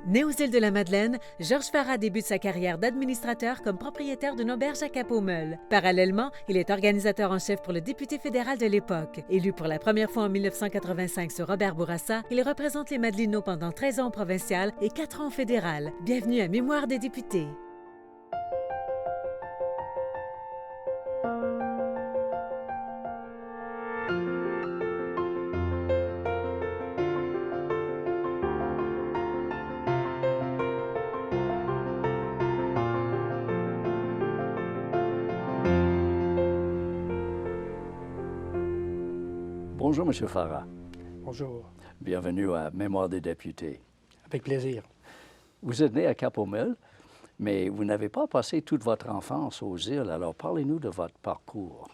Né aux îles de la Madeleine, Georges Farah débute sa carrière d'administrateur comme propriétaire d'une auberge à Cap-aux-Meules. Parallèlement, il est organisateur en chef pour le député fédéral de l'époque. Élu pour la première fois en 1985 sur Robert Bourassa, il représente les Madelinots pendant 13 ans au provincial et 4 ans au fédéral. Bienvenue à Mémoire des députés. Bonjour, M. Farah. Bonjour. Bienvenue à Mémoire des députés. Avec plaisir. Vous êtes né à Cap-aux-Meules, mais vous n'avez pas passé toute votre enfance aux îles. Alors, parlez-nous de votre parcours.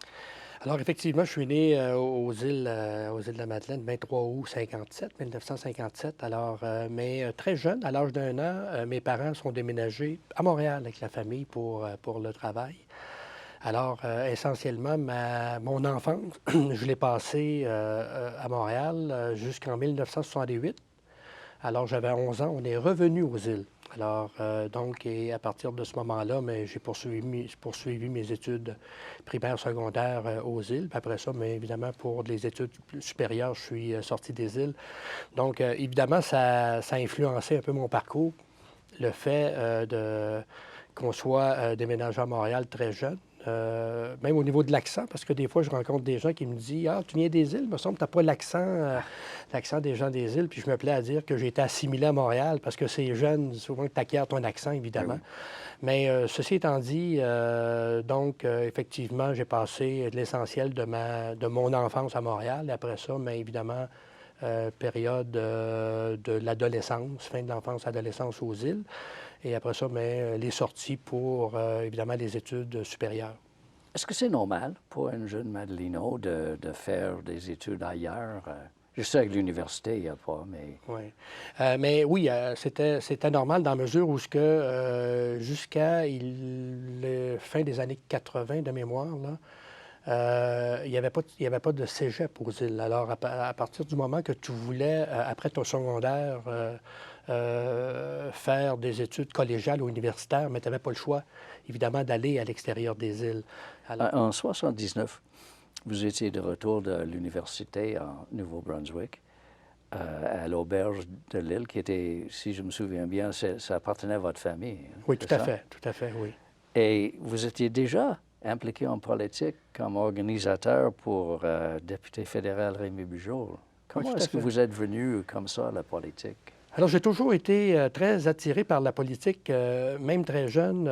Alors, effectivement, je suis né aux îles de la Madeleine, 23 août 1957. Alors, mais très jeune, à l'âge d'1 an, mes parents sont déménagés à Montréal avec la famille pour le travail. Alors, essentiellement, mon enfance, je l'ai passée à Montréal jusqu'en 1968. Alors, j'avais 11 ans. On est revenu aux îles. Alors, donc, et à partir de ce moment-là, j'ai poursuivi mes études primaires, secondaires aux îles. Puis après ça, mais évidemment, pour les études supérieures, je suis sorti des îles. Donc, évidemment, ça a influencé un peu mon parcours, le fait qu'on soit déménagé à Montréal très jeune. Même au niveau de l'accent, parce que des fois, je rencontre des gens qui me disent « Ah, tu viens des îles, il me semble que tu n'as pas l'accent des gens des îles. » Puis je me plais à dire que j'ai été assimilé à Montréal, parce que c'est jeune, souvent que tu acquiers ton accent, évidemment. Oui. Mais ceci étant dit, effectivement, j'ai passé l'essentiel de mon enfance à Montréal. Et après ça, mais évidemment, période de l'adolescence, fin de l'enfance, adolescence aux îles. Et après ça, les sorties pour, évidemment, les études supérieures. Est-ce que c'est normal pour un jeune Madelino de faire des études ailleurs? Je sais que l'université, il n'y a pas, mais... Oui. C'était normal dans la mesure où jusqu'à la fin des années 80 de mémoire, là, il n'y avait pas de cégep aux îles. Alors, à partir du moment que tu voulais, après ton secondaire, faire des études collégiales ou universitaires, mais tu n'avais pas le choix, évidemment, d'aller à l'extérieur des îles. Alors... En 1979, vous étiez de retour de l'université en Nouveau-Brunswick, à l'auberge de l'île, qui était, si je me souviens bien, ça appartenait à votre famille. Hein, oui, tout à fait, oui. Et vous étiez déjà impliqué en politique comme organisateur pour député fédéral Rémi Bujold. Comment est-ce que vous êtes venu comme ça à la politique? Alors, j'ai toujours été très attiré par la politique, même très jeune.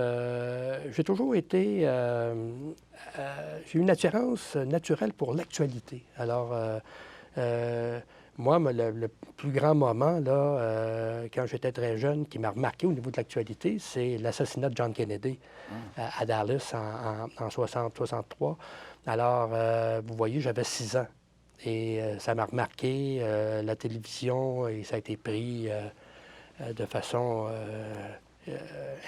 J'ai toujours été... j'ai une attirance naturelle pour l'actualité. Alors, moi, le plus grand moment, là, quand j'étais très jeune, qui m'a remarqué au niveau de l'actualité, c'est l'assassinat de John Kennedy à Dallas en 63. Alors, vous voyez, j'avais 6 ans. Et ça m'a remarqué, la télévision, et ça a été pris de façon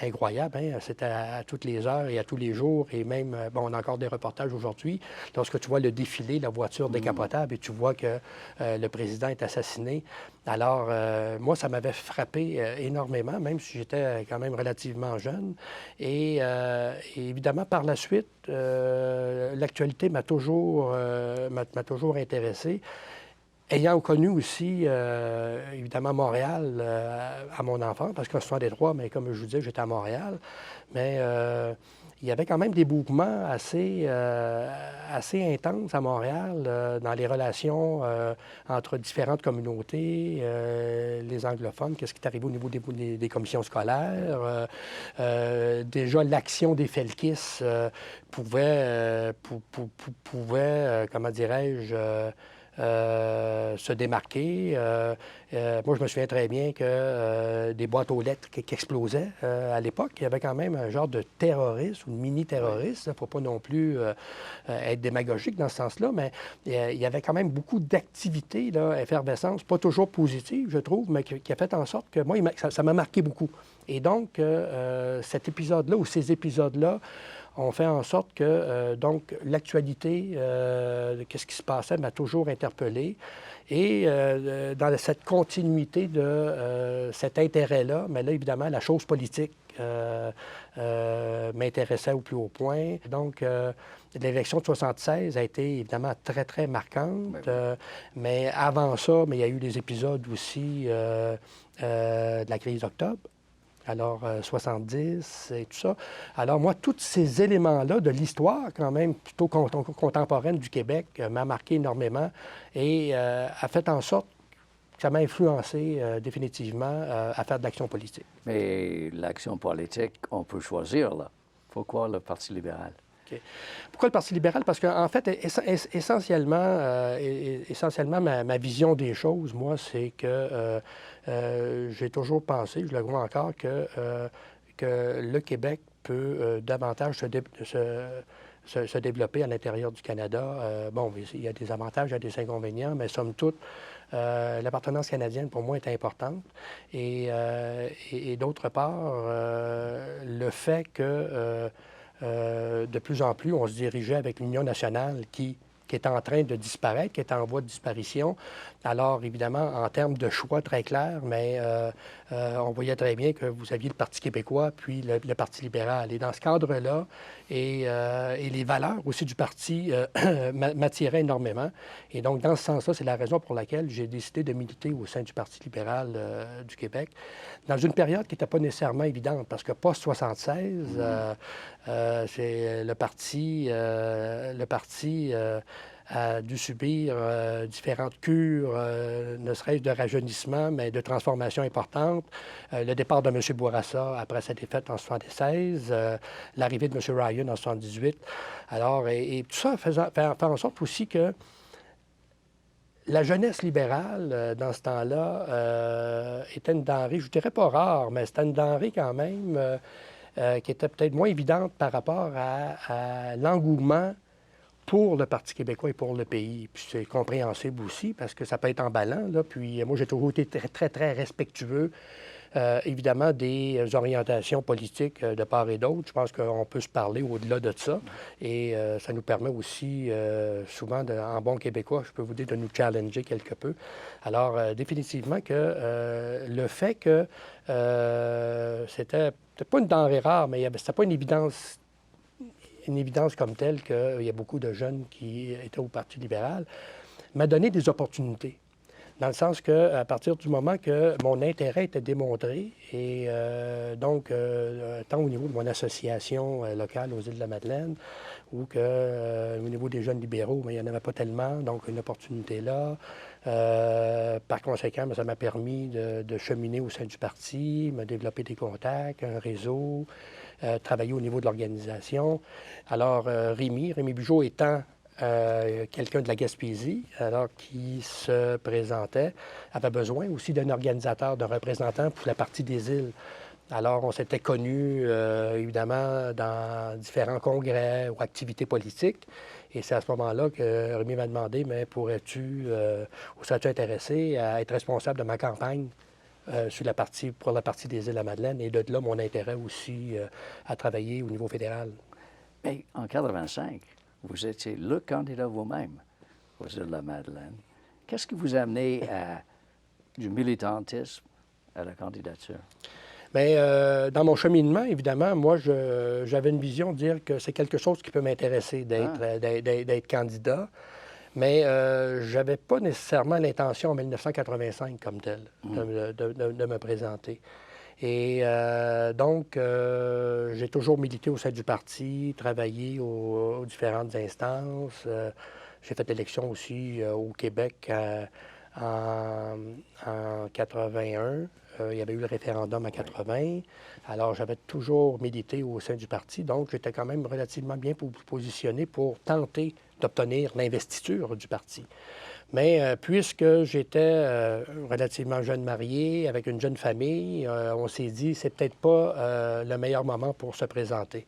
incroyable. Hein? C'était à toutes les heures et à tous les jours. Et même, on a encore des reportages aujourd'hui. Lorsque tu vois le défilé, la voiture décapotable, et tu vois que le président est assassiné. Alors, moi, ça m'avait frappé énormément, même si j'étais quand même relativement jeune. Et évidemment, par la suite, l'actualité m'a toujours intéressé. Ayant connu aussi, évidemment, Montréal à mon enfance, parce qu'en 63, mais comme je vous disais, j'étais à Montréal, mais il y avait quand même des mouvements assez intenses à Montréal dans les relations entre différentes communautés, les anglophones, qu'est-ce qui est arrivé au niveau des commissions scolaires. Déjà, l'action des Felkis pouvait, comment dirais-je, se démarquer. Moi, je me souviens très bien que des boîtes aux lettres qui explosaient à l'époque. Il y avait quand même un genre de terroriste ou de mini-terroriste. Il ne faut pas non plus être démagogique dans ce sens-là, mais il y avait quand même beaucoup d'activités, effervescence, pas toujours positive, je trouve, mais qui a fait en sorte que moi, ça m'a marqué beaucoup. Et donc, cet épisode-là ou ces épisodes-là ont fait en sorte que, donc, l'actualité, qu'est-ce qui se passait, m'a toujours interpellé. Et dans cette continuité de cet intérêt-là, mais là, évidemment, la chose politique m'intéressait au plus haut point. Donc, l'élection de 1976 a été évidemment très, très marquante. Mais avant ça, mais il y a eu des épisodes aussi de la crise d'octobre. Alors, 70 et tout ça. Alors, moi, tous ces éléments-là de l'histoire, quand même, plutôt contemporaine du Québec, m'a marqué énormément et a fait en sorte que ça m'a influencé définitivement à faire de l'action politique. Mais l'action politique, on peut choisir, là. Pourquoi le Parti libéral? Okay. Pourquoi le Parti libéral? Parce qu'en fait, essentiellement, ma vision des choses, moi, c'est que j'ai toujours pensé, je le crois encore, que le Québec peut davantage se développer à l'intérieur du Canada. Bon, il y a des avantages, il y a des inconvénients, mais somme toute, l'appartenance canadienne, pour moi, est importante. Et d'autre part, le fait que de plus en plus, on se dirigeait avec l'Union nationale qui est en train de disparaître, qui est en voie de disparition. Alors, évidemment, en termes de choix très clairs, mais on voyait très bien que vous aviez le Parti québécois, puis le Parti libéral. Et dans ce cadre-là, et les valeurs aussi du parti m'attiraient énormément. Et donc, dans ce sens-là, c'est la raison pour laquelle j'ai décidé de militer au sein du Parti libéral du Québec, dans une période qui n'était pas nécessairement évidente, parce que post-76, c'est le parti a dû subir différentes cures, ne serait-ce de rajeunissement, mais de transformation importante. Le départ de M. Bourassa après sa défaite en 1976, l'arrivée de M. Ryan en 1978. Alors, et tout ça fait en sorte aussi que la jeunesse libérale, dans ce temps-là, était une denrée, je ne dirais pas rare, mais c'était une denrée quand même qui était peut-être moins évidente par rapport à l'engouement pour le Parti québécois et pour le pays. Puis c'est compréhensible aussi parce que ça peut être emballant, là. Puis moi, j'ai toujours été très, très, très respectueux, évidemment, des orientations politiques de part et d'autre. Je pense qu'on peut se parler au-delà de ça. Et ça nous permet aussi, souvent, en bon québécois, je peux vous dire, de nous challenger quelque peu. Alors, définitivement que le fait que c'était peut-être pas une denrée rare, mais c'était pas une évidence comme telle qu'il y a beaucoup de jeunes qui étaient au Parti libéral, m'a donné des opportunités. Dans le sens qu'à partir du moment que mon intérêt était démontré, et donc, tant au niveau de mon association locale aux Îles-de-la-Madeleine, ou qu'au niveau des jeunes libéraux, mais il n'y en avait pas tellement, donc une opportunité là. Par conséquent, ça m'a permis de cheminer au sein du parti, me développer des contacts, un réseau, travailler au niveau de l'organisation. Alors, Rémi Bugeaud étant quelqu'un de la Gaspésie, alors qui se présentait, avait besoin aussi d'un organisateur, d'un représentant pour la partie des îles. Alors, on s'était connus, évidemment, dans différents congrès ou activités politiques. Et c'est à ce moment-là que Rémi m'a demandé, mais ou serais-tu intéressé à être responsable de ma campagne pour la partie des Îles-de-la-Madeleine? Et de là, mon intérêt aussi à travailler au niveau fédéral. Mais en 1985, vous étiez le candidat vous-même aux Îles-de-la-Madeleine. Qu'est-ce qui vous a amené du militantisme à la candidature? Bien, dans mon cheminement, évidemment, moi, j'avais une vision de dire que c'est quelque chose qui peut m'intéresser d'être candidat, mais je n'avais pas nécessairement l'intention en 1985 comme tel de me présenter. Et donc, j'ai toujours milité au sein du parti, travaillé aux différentes instances. J'ai fait l'élection aussi au Québec en 81. Il y avait eu le référendum en 80. Alors, j'avais toujours milité au sein du parti. Donc, j'étais quand même relativement bien positionné pour tenter d'obtenir l'investiture du parti. Mais puisque j'étais relativement jeune marié, avec une jeune famille, on s'est dit c'est peut-être pas le meilleur moment pour se présenter.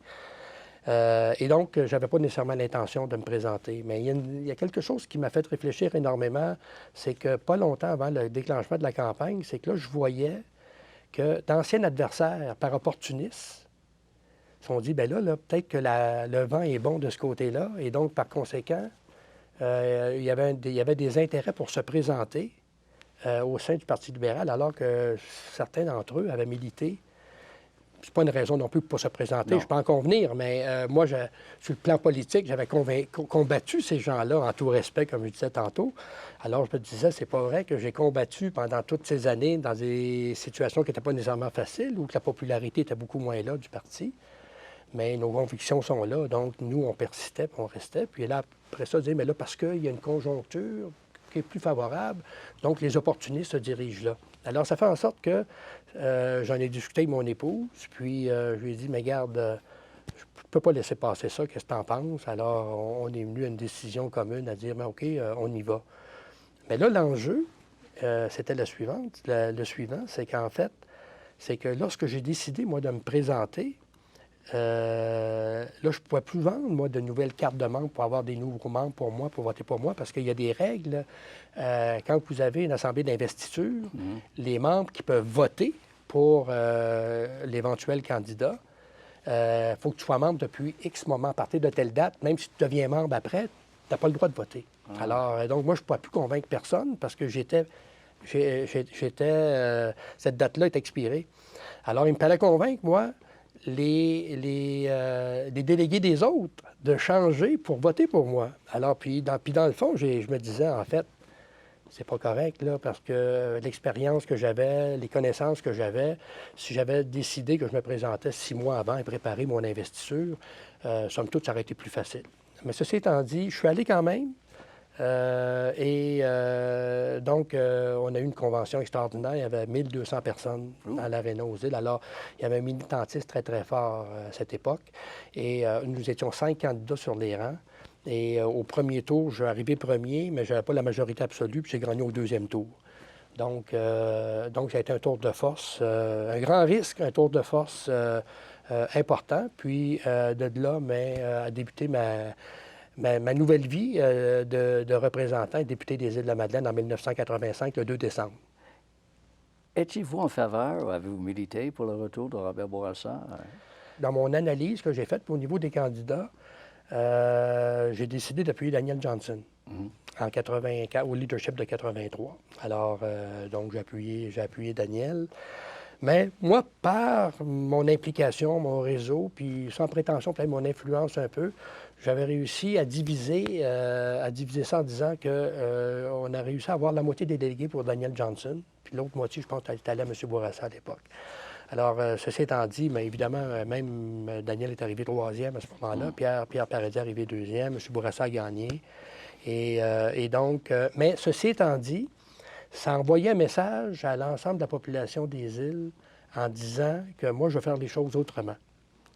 Et donc, je n'avais pas nécessairement l'intention de me présenter. Mais il y a quelque chose qui m'a fait réfléchir énormément, c'est que pas longtemps avant le déclenchement de la campagne, c'est que là, je voyais que d'anciens adversaires, par opportunisme, Ils se sont dit, bien là, peut-être que le vent est bon de ce côté-là. Et donc, par conséquent, il y avait des intérêts pour se présenter au sein du Parti libéral, alors que certains d'entre eux avaient milité. C'est pas une raison non plus pour ne pas se présenter, Non. je peux en convenir, mais moi, sur le plan politique, j'avais combattu ces gens-là en tout respect, comme je disais tantôt. Alors, je me disais, c'est pas vrai que j'ai combattu pendant toutes ces années dans des situations qui n'étaient pas nécessairement faciles, où que la popularité était beaucoup moins là du parti. Mais nos convictions sont là, donc nous, on persistait, puis on restait. Puis là, après ça, dire, mais là, parce qu'il y a une conjoncture qui est plus favorable, donc les opportunistes se dirigent là. Alors, ça fait en sorte que j'en ai discuté avec mon épouse, puis je lui ai dit, mais garde, je ne peux pas laisser passer ça, qu'est-ce que tu en penses? Alors, on est venu à une décision commune à dire, mais OK, on y va. Mais là, l'enjeu, c'était le suivant, c'est qu'en fait, c'est que lorsque j'ai décidé, moi, de me présenter, là, je ne pouvais plus vendre, moi, de nouvelles cartes de membres pour avoir des nouveaux membres pour moi, pour voter pour moi, parce qu'il y a des règles. Quand vous avez une assemblée d'investiture, les membres qui peuvent voter pour l'éventuel candidat, il faut que tu sois membre depuis X moment à partir de telle date. Même si tu deviens membre après, tu n'as pas le droit de voter. Alors, donc, moi, je ne pouvais plus convaincre personne parce que cette date-là est expirée. Alors, il me fallait convaincre, moi, les délégués des autres de changer pour voter pour moi. Alors, puis dans le fond, je me disais, en fait, c'est pas correct, là, parce que l'expérience que j'avais, les connaissances que j'avais, si j'avais décidé que je me présentais 6 mois avant et préparé mon investiture, somme toute, ça aurait été plus facile. Mais ceci étant dit, je suis allé quand même. Donc, on a eu une convention extraordinaire. Il y avait 1200 personnes à l'Aréna aux Îles. Alors, il y avait un militantisme très, très fort à cette époque. Et nous étions 5 candidats sur les rangs. Et au premier tour, je suis arrivé premier, mais je n'avais pas la majorité absolue, puis j'ai gagné au deuxième tour. Donc, ça a été un tour de force, un grand risque, un tour de force important. Puis, de là, a débuté ma nouvelle vie de représentant et député des Îles-de-la-Madeleine en 1985, le 2 décembre. Étiez-vous en faveur ou avez-vous milité pour le retour de Robert Bourassa? Dans mon analyse que j'ai faite au niveau des candidats, j'ai décidé d'appuyer Daniel Johnson en 84, au leadership de 83. Alors, donc, j'ai appuyé Daniel. Mais moi, par mon implication, mon réseau, puis sans prétention, peut-être mon influence un peu, j'avais réussi à diviser ça en disant qu'on a réussi à avoir la moitié des délégués pour Daniel Johnson, puis l'autre moitié, je pense, elle allait à M. Bourassa à l'époque. Alors, ceci étant dit, mais évidemment, même Daniel est arrivé troisième à ce moment-là, Pierre Paradis est arrivé deuxième, M. Bourassa a gagné. Et donc, mais ceci étant dit, ça envoyait un message à l'ensemble de la population des îles en disant que moi, je vais faire les choses autrement.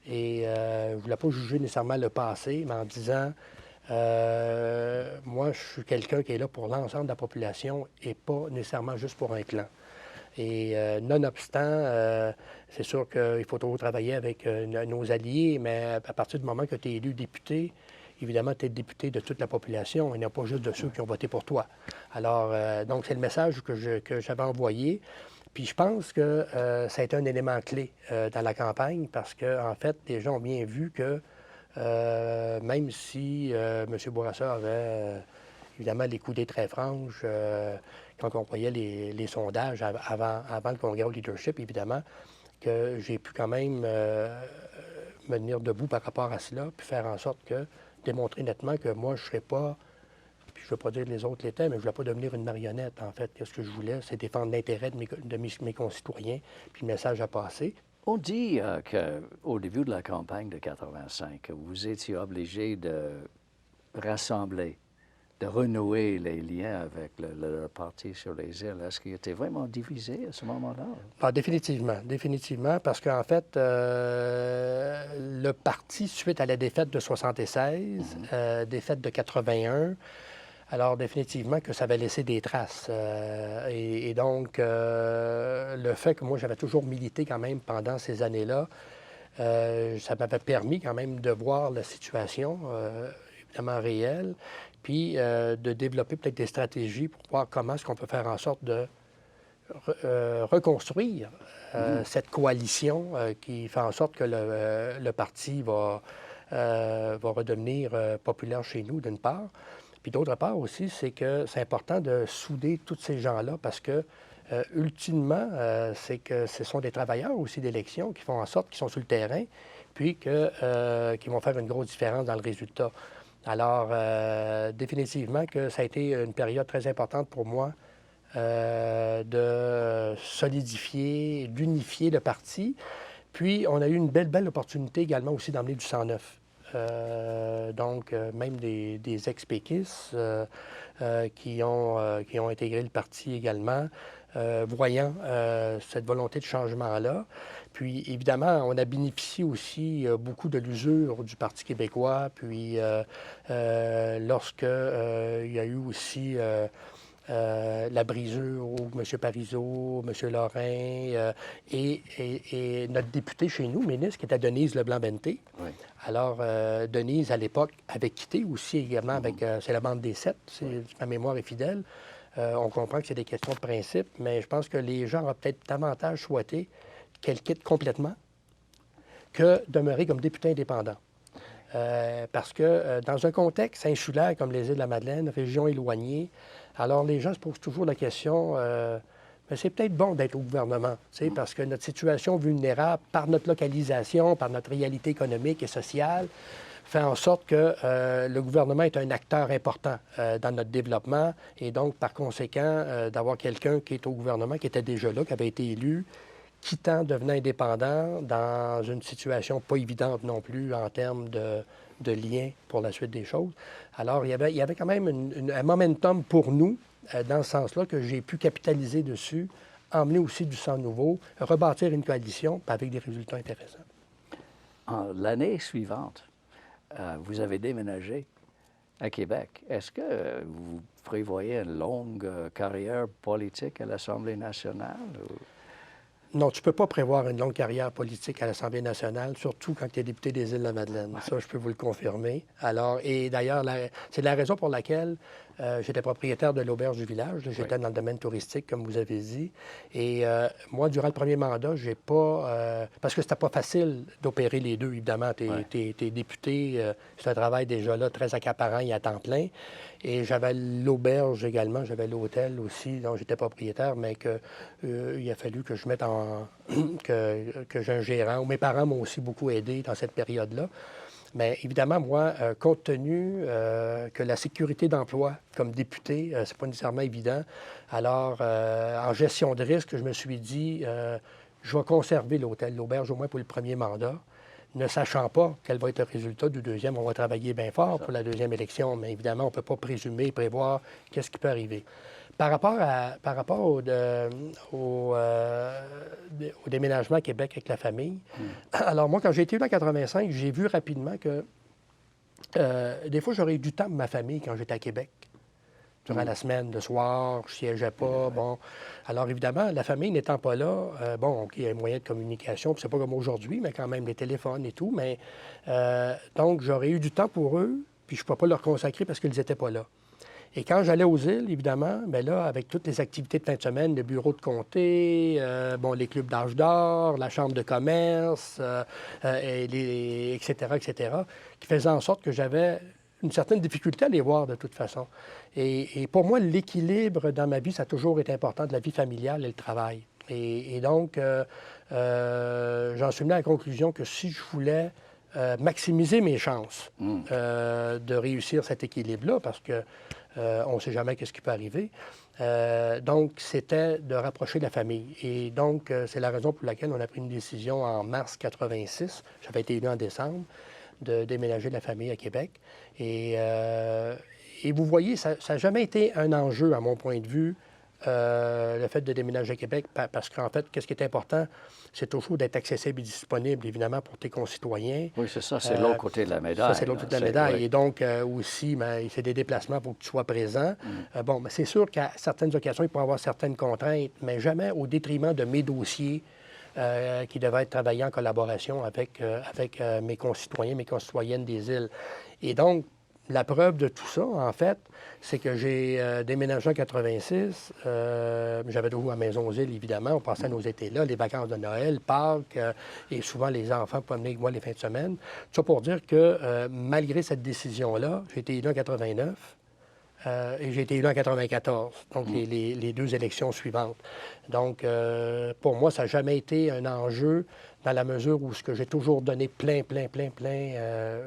Et je ne voulais pas juger nécessairement le passé, mais en disant, moi, je suis quelqu'un qui est là pour l'ensemble de la population et pas nécessairement juste pour un clan. Et nonobstant, c'est sûr qu'il faut toujours travailler avec nos alliés, mais à partir du moment que tu es élu député, évidemment, tu es député de toute la population et non pas juste de ceux qui ont voté pour toi. Alors, donc, c'est le message que j'avais envoyé. Puis je pense que ça a été un élément clé dans la campagne parce qu'en fait, les gens ont bien vu que même si M. Bourassa avait évidemment les coudées très franches, quand on voyait les sondages avant le congrès au leadership, évidemment, que j'ai pu quand même me tenir debout par rapport à cela, puis faire en sorte que démontrer nettement que moi, je ne serais pas, puis je ne veux pas dire que les autres l'étaient, mais je ne voulais pas devenir une marionnette, en fait. Ce que je voulais, c'est défendre l'intérêt de mes concitoyens, puis le message à passer. On dit qu'au début de la campagne de 85, vous étiez obligé de rassembler, de renouer les liens avec le parti sur les îles. Est-ce qu'il était vraiment divisé à ce moment-là? Ah, définitivement, parce qu'en fait, le parti, suite à la défaite de 76, défaite de 81, alors définitivement que ça avait laissé des traces. Et donc, le fait que moi, j'avais toujours milité quand même pendant ces années-là, ça m'avait permis quand même de voir la situation, évidemment réelle, puis de développer peut-être des stratégies pour voir comment est-ce qu'on peut faire en sorte de reconstruire cette coalition qui fait en sorte que le parti va redevenir populaire chez nous, d'une part. Puis d'autre part aussi, c'est que c'est important de souder tous ces gens-là parce que, ultimement, c'est que ce sont des travailleurs aussi d'élection qui font en sorte qu'ils sont sur le terrain, puis qui vont faire une grosse différence dans le résultat. Alors, définitivement que ça a été une période très importante pour moi de solidifier, d'unifier le parti. Puis, on a eu une belle opportunité également aussi d'emmener du sang neuf. Donc, même des ex-péquistes qui ont intégré le parti également, voyant cette volonté de changement-là. Puis, évidemment, on a bénéficié aussi beaucoup de l'usure du Parti québécois. Puis, lorsque il y a eu aussi la brisure où M. Parizeau, M. Lorrain et notre député chez nous, ministre, qui était Denise Leblanc-Benté. Oui. Alors, Denise, à l'époque, avait quitté aussi également avec... c'est la bande des 7, si ma mémoire est fidèle. On comprend que c'est des questions de principe, mais je pense que les gens auraient peut-être davantage souhaité qu'elle quitte complètement que demeurer comme député indépendant. Parce que dans un contexte insulaire comme les Îles-de-la-Madeleine, région éloignée, alors les gens se posent toujours la question, mais c'est peut-être bon d'être au gouvernement, parce que notre situation vulnérable, par notre localisation, par notre réalité économique et sociale, fait en sorte que le gouvernement est un acteur important dans notre développement et donc, par conséquent, d'avoir quelqu'un qui est au gouvernement, qui était déjà là, qui avait été élu, quittant, devenant indépendant, dans une situation pas évidente non plus en termes de liens pour la suite des choses. Alors, il y avait quand même un momentum pour nous, dans ce sens-là, que j'ai pu capitaliser dessus, emmener aussi du sang nouveau, rebâtir une coalition avec des résultats intéressants. L'année suivante, vous avez déménagé à Québec. Est-ce que vous prévoyez une longue carrière politique à l'Assemblée nationale? Ou... Non, tu ne peux pas prévoir une longue carrière politique à l'Assemblée nationale, surtout quand tu es député des Îles-de-la-Madeleine. Ouais. Ça, je peux vous le confirmer. Alors, et d'ailleurs, c'est la raison pour laquelle j'étais propriétaire de l'auberge du village. J'étais dans le domaine touristique, comme vous avez dit. Et moi, durant le premier mandat, j'ai pas... parce que c'était pas facile d'opérer les deux, évidemment. T'es député, c'est un travail déjà là très accaparant et à temps plein. Et j'avais l'auberge également, j'avais l'hôtel aussi, dont j'étais propriétaire, mais il a fallu que je mette que j'ai un gérant. Mes parents m'ont aussi beaucoup aidé dans cette période-là. Mais évidemment, moi, compte tenu que la sécurité d'emploi comme député, c'est pas nécessairement évident, alors en gestion de risque, je me suis dit, je vais conserver l'hôtel, l'auberge au moins pour le premier mandat, ne sachant pas quel va être le résultat du deuxième. On va travailler bien fort pour la deuxième élection, mais évidemment, on ne peut pas présumer, prévoir qu'est-ce qui peut arriver. Par rapport au déménagement à Québec avec la famille, alors moi, quand j'ai été élu en 85, j'ai vu rapidement que des fois, j'aurais eu du temps pour ma famille quand j'étais à Québec. Durant la semaine, le soir, je ne siégeais pas. Bon. Alors, évidemment, la famille n'étant pas là, il y a un moyen de communication, puis c'est pas comme aujourd'hui, mais quand même, les téléphones et tout. Mais donc, j'aurais eu du temps pour eux, puis je ne peux pas leur consacrer parce qu'ils n'étaient pas là. Et quand j'allais aux îles, évidemment, bien là, avec toutes les activités de fin de semaine, le bureau de comté, les clubs d'âge d'or, la chambre de commerce, etc., qui faisaient en sorte que j'avais une certaine difficulté à les voir de toute façon. Et pour moi, l'équilibre dans ma vie, ça a toujours été important, de la vie familiale et le travail. Et donc, j'en suis venu à la conclusion que si je voulais maximiser mes chances de réussir cet équilibre-là, parce que on ne sait jamais qu'est-ce qui peut arriver. Donc, c'était de rapprocher la famille. Et donc, c'est la raison pour laquelle on a pris une décision en mars 86. J'avais été élu en décembre, de déménager la famille à Québec. Et vous voyez, ça n'a jamais été un enjeu, à mon point de vue, le fait de déménager à Québec, parce qu'en fait, qu'est-ce qui est important, c'est toujours d'être accessible et disponible, évidemment, pour tes concitoyens. Oui, c'est ça, c'est l'autre côté de la médaille. Ça, c'est l'autre côté de la médaille. Oui. Et donc, aussi, c'est des déplacements pour que tu sois présent. Mais c'est sûr qu'à certaines occasions, il peut y avoir certaines contraintes, mais jamais au détriment de mes dossiers qui devaient être travaillés en collaboration avec mes concitoyens, mes concitoyennes des îles. Et donc, la preuve de tout ça, en fait, c'est que j'ai déménagé en 86. J'avais toujours ma maison aux îles, évidemment. On passait nos étés là, les vacances de Noël, Pâques, et souvent les enfants pouvaient venir avec moi les fins de semaine. Tout ça pour dire que malgré cette décision-là, j'ai été élu en 89 et j'ai été élu en 94, donc les deux élections suivantes. Donc, pour moi, ça n'a jamais été un enjeu dans la mesure où ce que j'ai toujours donné plein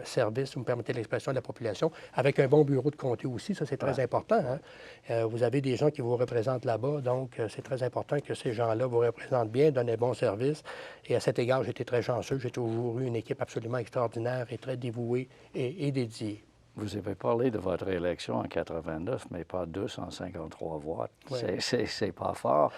service, vous me permettez l'expression, de la population, avec un bon bureau de comté aussi, ça c'est très important. Hein? Vous avez des gens qui vous représentent là-bas, donc c'est très important que ces gens-là vous représentent bien, donnent un bon service. Et à cet égard, j'ai été très chanceux, j'ai toujours eu une équipe absolument extraordinaire et très dévouée et dédiée. Vous avez parlé de votre élection en 89, mais pas 253 voix. Ouais. C'est pas fort.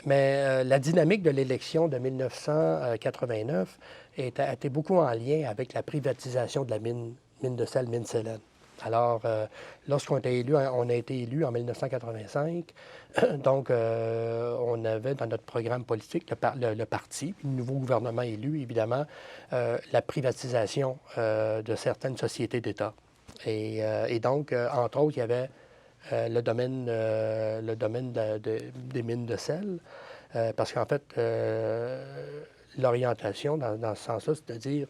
Mais la dynamique de l'élection de 1989 était beaucoup en lien avec la privatisation de la mine de sel, mine Célène. Alors, lorsqu'on a été élu en 1985, donc on avait dans notre programme politique, le parti, le nouveau gouvernement élu, évidemment, la privatisation de certaines sociétés d'État. Et donc, entre autres, il y avait le domaine des mines de sel, parce qu'en fait, l'orientation dans ce sens-là, c'est de dire,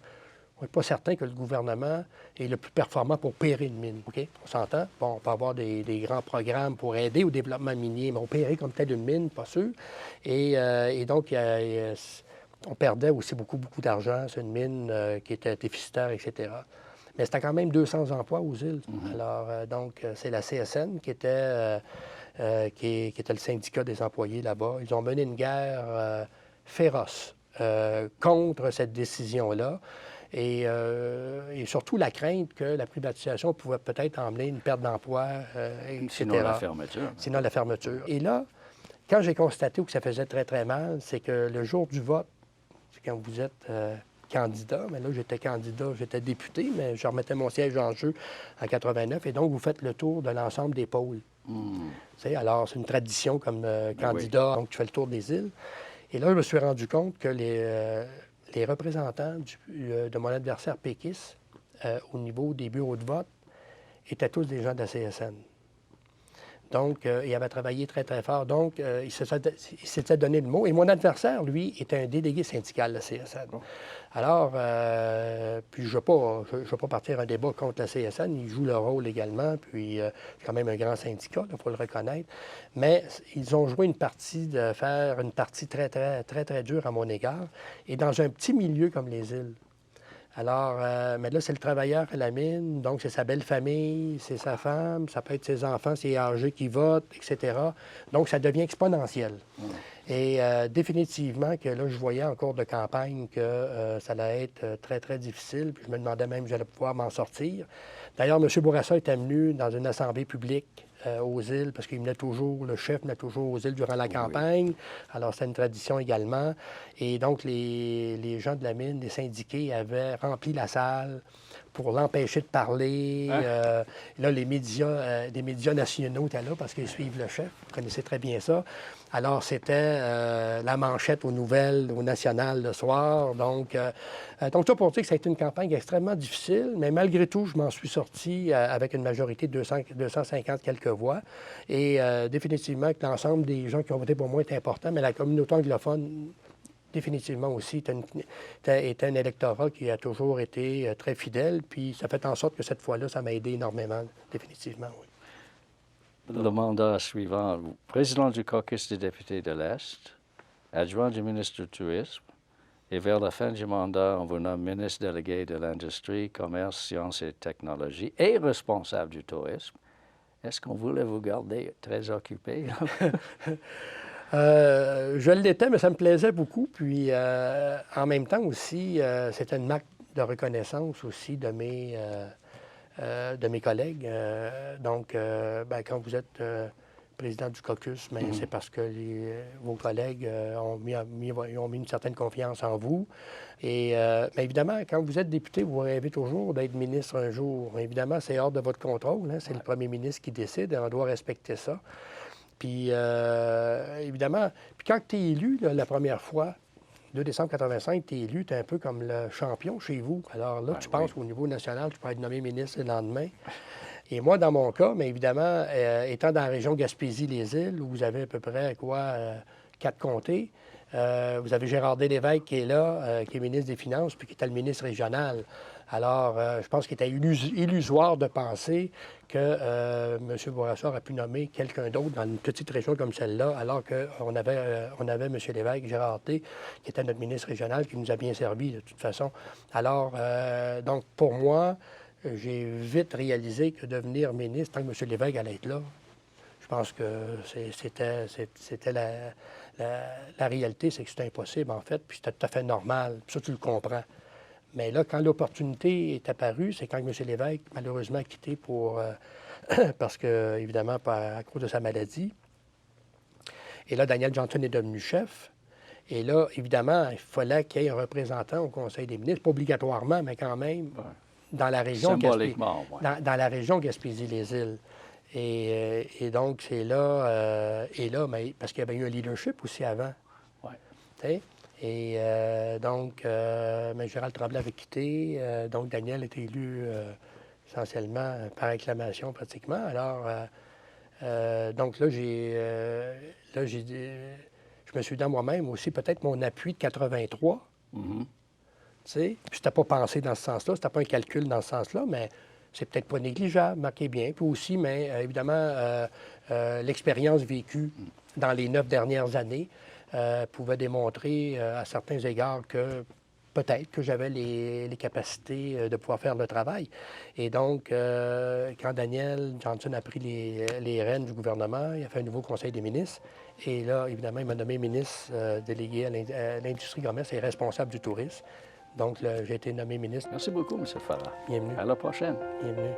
on n'est pas certain que le gouvernement est le plus performant pour opérer une mine. OK? On s'entend? Bon, on peut avoir des grands programmes pour aider au développement minier, mais opérer comme tel une mine, pas sûr. Et donc, on perdait aussi beaucoup d'argent. C'est une mine qui était déficitaire, etc. Mais c'était quand même 200 emplois aux îles. Alors, donc, c'est la CSN qui était le syndicat des employés là-bas. Ils ont mené une guerre féroce contre cette décision-là. Et surtout la crainte que la privatisation pouvait peut-être emmener une perte d'emploi, etc. Sinon la fermeture. Sinon la fermeture. Et là, quand j'ai constaté que ça faisait très mal, c'est que le jour du vote, c'est quand vous êtes candidat, mais là, j'étais député, mais je remettais mon siège en jeu en 89, et donc vous faites le tour de l'ensemble des pôles. Alors, c'est une tradition comme candidat, donc tu fais le tour des îles. Et là, je me suis rendu compte que les représentants de mon adversaire péquiste, au niveau des bureaux de vote, étaient tous des gens de la CSN. Donc, il avait travaillé très fort. Donc, il s'était donné le mot. Et mon adversaire, lui, était un délégué syndical de la CSN. Alors, puis je ne vais pas partir un débat contre la CSN. Il joue le rôle également. Puis, c'est quand même un grand syndicat, il faut le reconnaître. Mais ils ont joué une partie de faire une partie très dure à mon égard. Et dans un petit milieu comme les îles. Alors, mais là, c'est le travailleur à la mine, donc c'est sa belle famille, c'est sa femme, ça peut être ses enfants, ses âgés qui votent, etc. Donc, ça devient exponentiel. Et définitivement que là, je voyais en cours de campagne que ça allait être très difficile, puis je me demandais même si j'allais pouvoir m'en sortir. D'ailleurs, M. Bourassa était venu dans une assemblée publique aux îles, parce le chef venait toujours aux îles durant la campagne. Alors, c'est une tradition également. Et donc, les gens de la mine, les syndiqués, avaient rempli la salle pour l'empêcher de parler. Là, les médias nationaux étaient là parce qu'ils suivent le chef. Vous connaissez très bien ça. Alors, c'était la manchette aux nouvelles, au national le soir. Donc, ça pour dire que ça a été une campagne extrêmement difficile, mais malgré tout, je m'en suis sorti avec une majorité de 250 quelques voix. Et définitivement, que l'ensemble des gens qui ont voté pour moi est important, mais la communauté anglophone, définitivement aussi, est un électorat qui a toujours été très fidèle. Puis ça fait en sorte que cette fois-là, ça m'a aidé énormément, définitivement, oui. Le mandat suivant, président du caucus des députés de l'Est, adjoint du ministre du Tourisme, et vers la fin du mandat, on vous nomme ministre délégué de l'Industrie, Commerce, Sciences et Technologies et responsable du tourisme. Est-ce qu'on voulait vous garder très occupé? Je l'étais, mais ça me plaisait beaucoup. Puis, en même temps aussi, c'était une marque de reconnaissance aussi de mes collègues. Donc, quand vous êtes président du caucus, c'est parce que vos collègues ont mis une certaine confiance en vous. Et mais évidemment, quand vous êtes député, vous rêvez toujours d'être ministre un jour. Évidemment, c'est hors de votre contrôle. Hein? C'est le premier ministre qui décide et on doit respecter ça. Puis, évidemment, quand tu es élu la première fois, 2 décembre 85, tu es élu, tu es un peu comme le champion chez vous. Alors là, tu penses au niveau national, tu peux être nommé ministre le lendemain. Et moi, dans mon cas, mais évidemment, étant dans la région Gaspésie-les-Îles, où vous avez à peu près, 4 comtés, vous avez Gérard Lévesque qui est là, qui est ministre des Finances, puis qui était le ministre régional. Alors, je pense qu'il était illusoire de penser que M. Bourassa aurait pu nommer quelqu'un d'autre dans une petite région comme celle-là, alors qu'on avait, on avait M. Lévesque, Gérard T, qui était notre ministre régional, qui nous a bien servi de toute façon. Alors, donc, pour moi, j'ai vite réalisé que devenir ministre, tant que M. Lévesque allait être là, je pense que c'était la réalité, c'est que c'était impossible, en fait, puis c'était tout à fait normal. Puis ça, tu le comprends. Mais là, quand l'opportunité est apparue, c'est quand M. Lévesque, malheureusement, a quitté pour... parce que, évidemment, à cause de sa maladie. Et là, Daniel Johnson est devenu chef. Et là, évidemment, il fallait qu'il y ait un représentant au Conseil des ministres, pas obligatoirement, mais quand même, dans la région Symboliquement, dans la région Gaspésie-les-Îles. Et donc, c'est là, mais, parce qu'il y avait eu un leadership aussi avant. Oui. Et donc, mais Gérald Tremblay avait quitté, donc Daniel était élu essentiellement par acclamation pratiquement. Alors, donc là, je me suis dit à moi-même aussi, peut-être mon appui de 83, tu sais, puis c'était pas pensé dans ce sens-là, c'était pas un calcul dans ce sens-là, mais c'est peut-être pas négligeable, marquez bien. Puis aussi, mais évidemment, l'expérience vécue dans les 9 dernières années pouvait démontrer à certains égards que peut-être que j'avais les capacités de pouvoir faire le travail. Et donc, quand Daniel Johnson a pris les rênes du gouvernement, il a fait un nouveau conseil des ministres. Et là, évidemment, il m'a nommé ministre délégué à l'industrie, commerce et responsable du tourisme. Donc, j'ai été nommé ministre. Merci beaucoup, M. Farah. Bienvenue. À la prochaine. Bienvenue.